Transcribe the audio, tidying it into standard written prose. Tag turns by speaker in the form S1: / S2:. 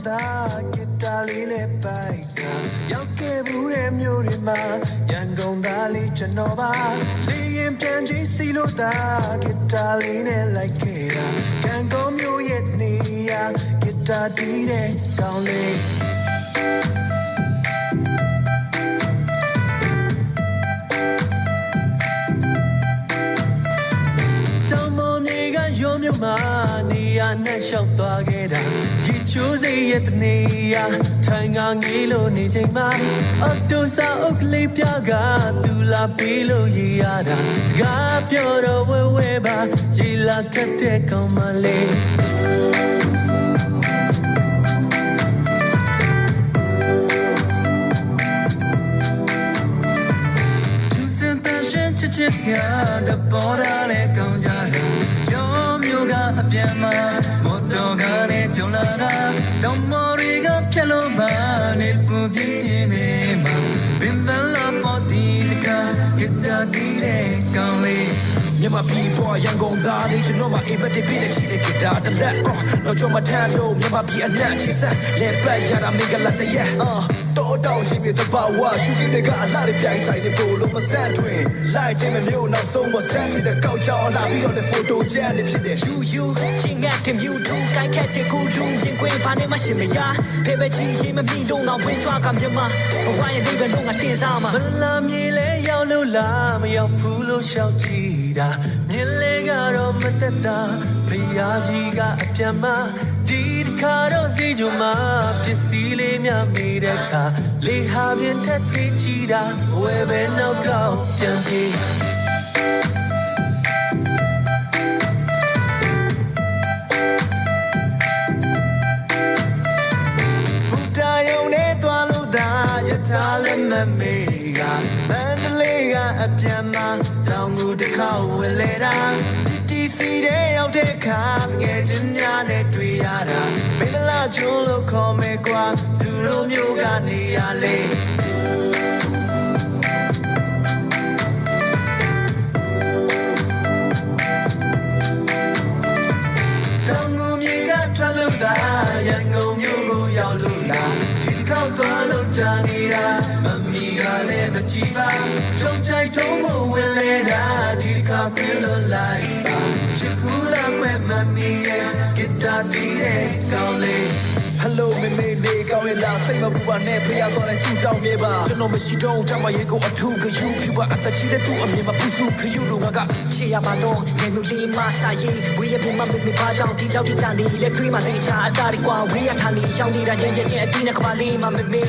S1: da Kitali le paika Yauke bure myuri ma Yangon dali chanova Liyin pianji silo da Kitali ne like it Yangon myu yet niya Kitadi ne kaunle Mania na shop together you choose it neya thanga ngilo ni chain ma auto sa ukli pyaga tula pilo yi yada sga pyo ro we ba yi la khat de kaun ma le tu sen ta shen che che sia da bora le kaun ja da a piama moto gane jolana don't worry ga phelo ba ne pu pin pin ne ma bimbala poti taka kita di le kaun le မြန်မာပြည်ပေါ်ရန်ကုန်သားလေးကျွန်တော်မှအိမ်မက်တစ်ပြည့်နဲ့ရှိတဲ့ဂီတာတစ်လက်တော့ကျွန်မထမ်းလို့မြန်မာပြည်အနှံ့ချစ်စက်လက်ပတ်ရတာမင်္ဂလာတရက်တော့တောင်းရှိပြီတပါဝါရှူကြီးတွေကအလှတွေပြိုင်ဆိုင်နေပို့လို့မဆန့်ထွင်လိုက်ခြင်းမမျိုးနောက်ဆုံးမဆန့်တဲ့ကောက်ကြောင်လာပြီးတော့တဲ့ဖိုတိုကျန်နေဖြစ်တဲ့
S2: you ချင်းငတ်တဲ့ you too ကိုက်ခတ်တဲ့ကူလူရင်ခွင်ပါနေမှရှင်မရဖေပဲကြီးရင်မပြီးတော့ငါဝင်ကြွားကမြန်မာဘဝရဲ့လေးပဲတော့ငါတင်စားမှာမလာမြေလဲရောက်လို့လားမရောက်ဘူးလို့ရှောက်ကြည့်တာမြင်လဲကတော့မသက်တာဖရာကြီးကအပြန်မှာဒီတခါတော့စီကြမှာပစ္စည်းလေးများမိတဲ့အခါလေဟာပြင်းထက်စီချီတာဝယ်ပဲနောက်တော့ပြန်ပြေးထားလည်းမမေးကမန္တလေးကအပြန်မှာတောင်ကိုတစ်ခေါက်ဝင်လေတာဒီစီတဲ့ရောက်တဲ့ခါငယ်ချင်းများနဲ့တွေ့ရတာမင်္ဂလာကျွန်းလို့ခေါ်မယ်ကွာသူတို့မျိုးကနေရလေတောင်ကိုမြေကထွက်လို့တာရန်ကုန်မြို့ကိုရောက်လို့လားကောက်သွားလို့ကြာနေတာမမီကလည်းမကြည့်ပါထုံချိုက်ထုံးဖို့ဝင်လေတာဒီတစ်ခါခွင့်လို့လိုက်ပါချစ်ဖူးလားကွယ်မမီရဲ့ဂီတာတီးတဲ့ကောင်းလေး Hello မေမေလေးကောင်းရဲ့လားစိတ်မပူပါနဲ့ဖေးရသွားတဲ့စူတောင်းမြဲပါကျွန်တော်မရှိတော့ကြမှာရေကိုအထူးခယူပြပါအသက်ချီတဲ့သူအမြင်မပူစုခယူတော့ငါကချေရပါတော့ရေမျိုးလေးမစာရေးဝေးရပြမမေမေပါကြောင့်ဒီကြောက်ဒီကြနေလေခွေးမလေးချာအတားဒီကွာဝေးရထားနေရောက်နေတာရဲ့အတင်းနဲ့ကပါလေးမမေမေ